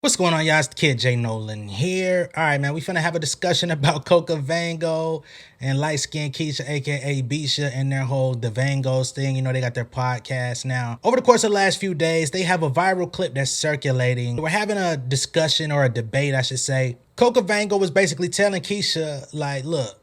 What's going on, y'all? It's the kid J Nolan here. All right, man, we finna have a discussion about CocaVango and Lightskin Keisha, aka Bisha, and their whole the Vangos thing. You know, they got their podcast now. Over the course of the last few days, they have a viral clip that's circulating. We're having a discussion or a debate, I should say. CocaVango was basically telling Keisha, like, look,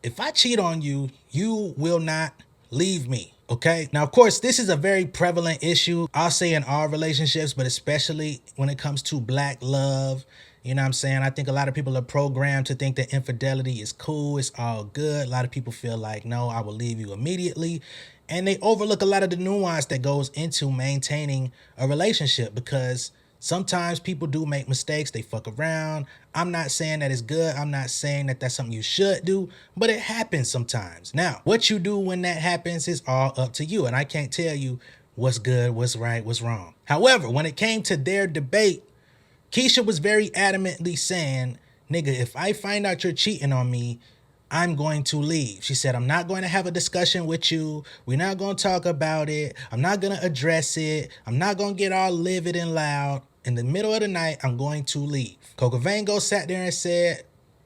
if I cheat on you, you will not leave me. Okay. Now, of course, this is a very prevalent issue. I'll say in all relationships, but especially when it comes to black love. You know what I'm saying? I think a lot of people are programmed to think that infidelity is cool. It's all good. A lot of people feel like, no, I will leave you immediately. And they overlook a lot of the nuance that goes into maintaining a relationship because sometimes people do make mistakes. They fuck around. I'm not saying that it's good. I'm not saying that that's something you should do, but it happens sometimes. Now, what you do when that happens is all up to you. And I can't tell you what's good, what's right, what's wrong. However, when it came to their debate, Keisha was very adamantly saying, nigga, if I find out you're cheating on me, I'm going to leave. She said, I'm not going to have a discussion with you. We're not going to talk about it. I'm not going to address it. I'm not going to get all livid and loud. In the middle of the night, I'm going to leave. CocaVango sat there and said,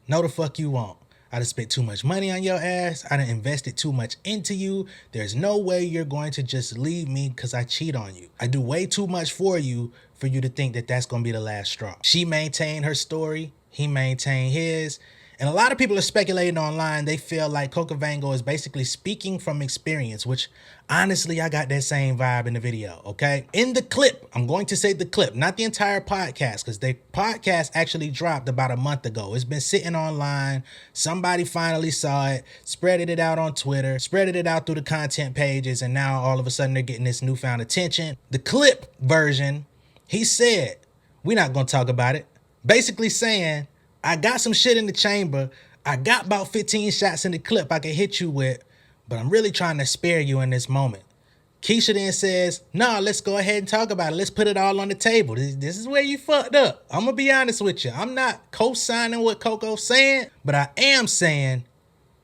no the fuck you won't. I done spent too much money on your ass. I done invested too much into you. There's no way you're going to just leave me because I cheat on you. I do way too much for you to think that that's going to be the last straw. She maintained her story. He maintained his. And a lot of people are speculating online. They feel like CocaVango is basically speaking from experience, which honestly, I got that same vibe in the video, okay? In the clip, I'm going to say the clip, not the entire podcast, because the podcast actually dropped about a month ago. It's been sitting online. Somebody finally saw it, spreaded it out on Twitter, spreaded it out through the content pages, and now all of a sudden they're getting this newfound attention. The clip version, he said, we're not going to talk about it. Basically saying, I got some shit in the chamber. I got about 15 shots in the clip I can hit you with, but I'm really trying to spare you in this moment. Keisha then says, nah, let's go ahead and talk about it. Let's put it all on the table. This is where you fucked up. I'm going to be honest with you. I'm not co-signing what Coco's saying, but I am saying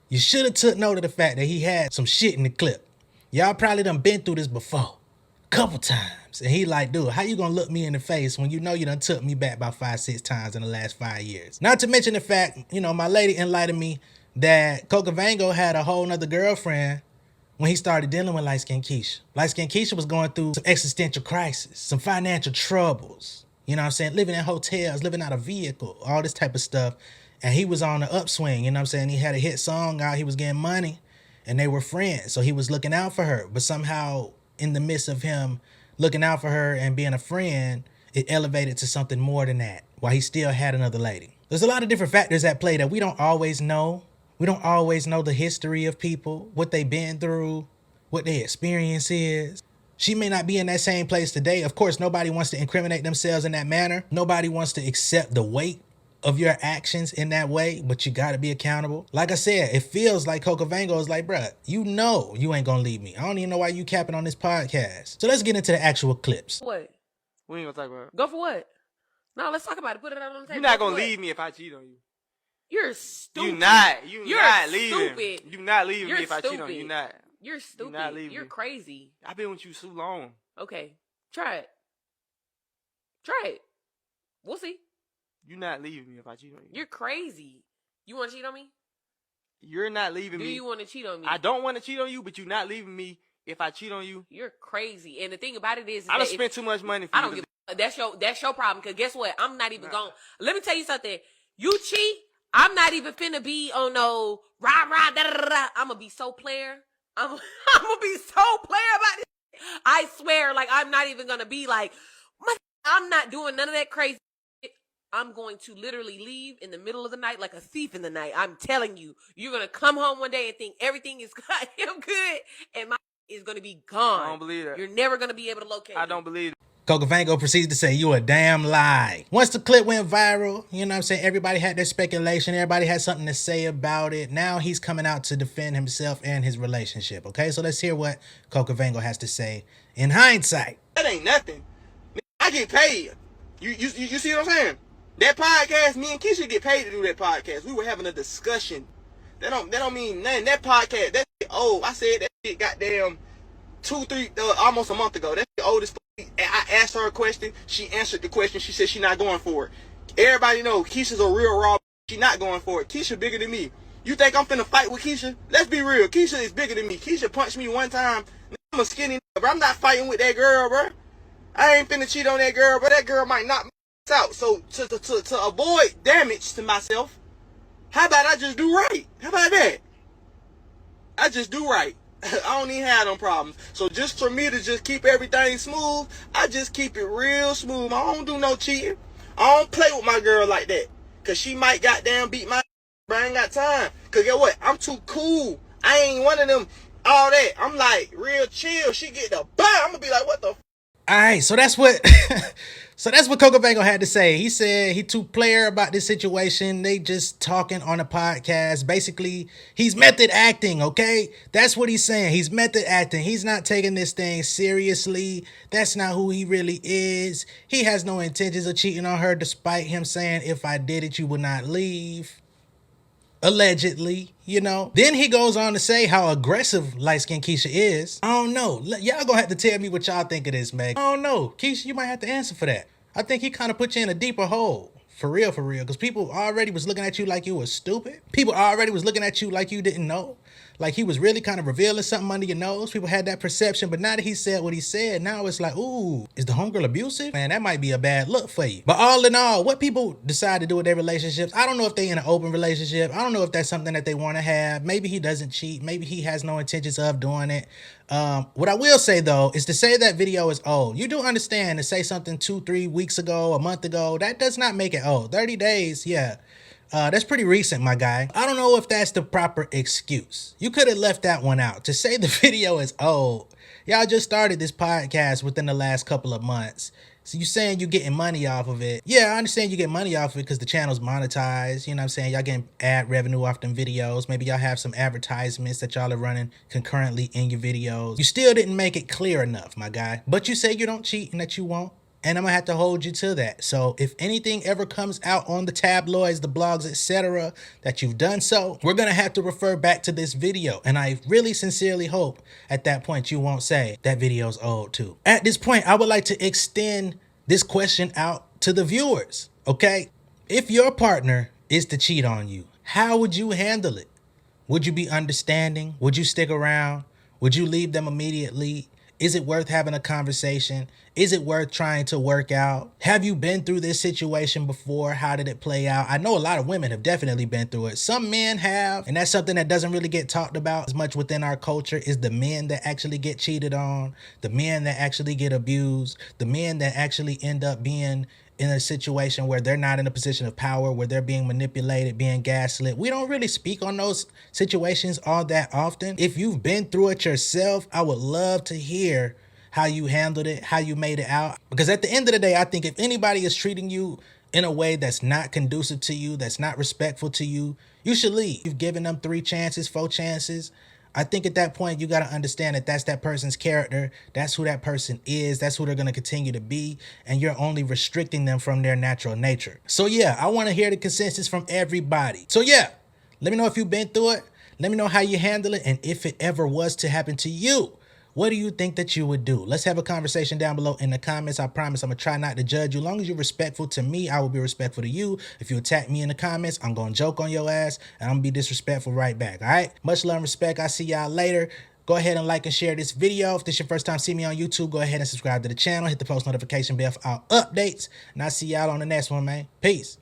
you should have took note of the fact that he had some shit in the clip. Y'all probably done been through this before. Couple times. And he like, dude, how you gonna look me in the face when you know you done took me back about 5-6 times in the last 5 years? Not to mention the fact, you know, my lady enlightened me that CocaVango had a whole nother girlfriend when he started dealing with Lightskin Keisha. Lightskin Keisha was going through some existential crisis, some financial troubles, you know what I'm saying? Living in hotels, living out of vehicle, all this type of stuff. And he was on the upswing, you know what I'm saying? He had a hit song out, he was getting money, and they were friends. So he was looking out for her, but somehow in the midst of him looking out for her and being a friend, it elevated to something more than that while he still had another lady. There's a lot of different factors at play that we don't always know. We don't always know the history of people, what they've been through, what their experience is. She may not be in that same place today. Of course, nobody wants to incriminate themselves in that manner. Nobody wants to accept the weight of your actions in that way, but you gotta be accountable. Like I said, it feels like CocaVango is like, bruh, you know you ain't gonna leave me. I don't even know why you capping on this podcast. So let's get into the actual clips. What? We ain't gonna talk about it. Go for what? No, let's talk about it. Put it out on the table. You're not gonna leave me if I cheat on you. You're stupid. You're not leaving. Stupid. You're not leaving You're me if I cheat on stupid. you. You're not. You're stupid. You're not leaving You're me. crazy. I've been with you so long. Okay. Try it. Try it. We'll see. You're not leaving me if I cheat on you. You're crazy. You want to cheat on me? You're not leaving me. Do you want to cheat on me? I don't want to cheat on you, but you're not leaving me if I cheat on you. You're crazy. And the thing about it is I done spent too much money for I you. don't give a that's your problem. Because guess what? I'm not even going. Let me tell you something. You cheat, I'm not even finna be on no rah rah da da da da. I'm gonna be so player. I'm gonna be so player about this. I swear, like I'm not even gonna be like, I'm not doing none of that crazy shit. I'm going to literally leave in the middle of the night like a thief in the night. I'm telling you, you're gonna come home one day and think everything is goddamn good, and my is gonna be gone. I don't believe that. You're never gonna be able to locate. I don't believe it. CocaVango proceeds to say, you a damn lie. Once the clip went viral, you know what I'm saying, everybody had their speculation. Everybody had something to say about it. Now he's coming out to defend himself and his relationship, okay? So let's hear what CocaVango has to say in hindsight. That ain't nothing. I get paid. You see what I'm saying? That podcast, me and Keisha get paid to do that podcast. We were having a discussion. That don't mean nothing. That podcast, that shit old. I said that shit goddamn 2-3 almost a month ago. That shit old as fuck. I asked her a question. She answered the question. She said she not going for it. Everybody know Keisha's a real raw. She not going for it. Keisha bigger than me. You think I'm finna fight with Keisha? Let's be real. Keisha is bigger than me. Keisha punched me one time. I'm a skinny nigga, bro. I'm not fighting with that girl, bro. I ain't finna cheat on that girl, but that girl might knock me out. So to avoid damage to myself, how about I just do right? How about that? I just do right. I don't even have them problems. So just for me to just keep everything smooth, I just keep it real smooth. I don't do no cheating. I don't play with my girl like that. Cause she might goddamn beat my but I ain't got time. Cause guess what? I'm too cool. I ain't one of them all that. I'm like real chill. She get the I'm gonna be like, what the All right, so that's what so that's what CocaVango had to say. He said he too player about this situation. They just talking on a podcast. Basically, he's method acting, okay? That's what he's saying. He's method acting. He's not taking this thing seriously. That's not who he really is. He has no intentions of cheating on her, despite him saying, if I did it, you would not leave. Allegedly, you know. Then he goes on to say how aggressive Lightskin Keisha is. I don't know. Y'all gonna have to tell me what y'all think of this, Meg. I don't know. Keisha, you might have to answer for that. I think he kind of put you in a deeper hole. For real, because people already was looking at you like you was stupid. People already was looking at you like you didn't know. Like he was really kind of revealing something under your nose. People had that perception, but now that he said what he said, now it's like, ooh, is the homegirl abusive? Man, that might be a bad look for you. But all in all, what people decide to do with their relationships, I don't know if they in an open relationship. I don't know if that's something that they want to have. Maybe he doesn't cheat. Maybe he has no intentions of doing it. What I will say though, is to say that video is old. You do understand to say something 2-3 weeks ago, a month ago, that does not make it old. 30 days, yeah. That's pretty recent, my guy. I don't know if that's the proper excuse. You could have left that one out. To say the video is old, y'all just started this podcast within the last couple of months. So you saying you getting money off of it. Yeah, I understand you get money off of it because the channel's monetized. You know what I'm saying? Y'all getting ad revenue off them videos. Maybe y'all have some advertisements that y'all are running concurrently in your videos. You still didn't make it clear enough, my guy. But you say you don't cheat and that you won't. And I'm gonna have to hold you to that. So if anything ever comes out on the tabloids, the blogs, etc., that you've done so, we're gonna have to refer back to this video. And I really sincerely hope at that point you won't say that video's old too. At this point, I would like to extend this question out to the viewers, okay? If your partner is to cheat on you, how would you handle it? Would you be understanding? Would you stick around? Would you leave them immediately? Is it worth having a conversation? Is it worth trying to work out? Have you been through this situation before? How did it play out? I know a lot of women have definitely been through it. Some men have, and that's something that doesn't really get talked about as much within our culture, is the men that actually get cheated on, the men that actually get abused, the men that actually end up being in a situation where they're not in a position of power, where they're being manipulated, being gaslit. We don't really speak on those situations all that often. If you've been through it yourself, I would love to hear how you handled it, how you made it out. Because at the end of the day, I think if anybody is treating you in a way that's not conducive to you, that's not respectful to you, you should leave. You've given them 3 chances, 4 chances. I think at that point, you got to understand that that's that person's character. That's who that person is. That's who they're going to continue to be. And you're only restricting them from their natural nature. So yeah, I want to hear the consensus from everybody. So yeah, let me know if you've been through it. Let me know how you handle it. And if it ever was to happen to you, what do you think that you would do? Let's have a conversation down below in the comments. I promise I'm going to try not to judge you. As long as you're respectful to me, I will be respectful to you. If you attack me in the comments, I'm going to joke on your ass and I'm going to be disrespectful right back. All right? Much love and respect. I'll see y'all later. Go ahead and like and share this video. If this is your first time seeing me on YouTube, go ahead and subscribe to the channel. Hit the post notification bell for all updates. And I'll see y'all on the next one, man. Peace.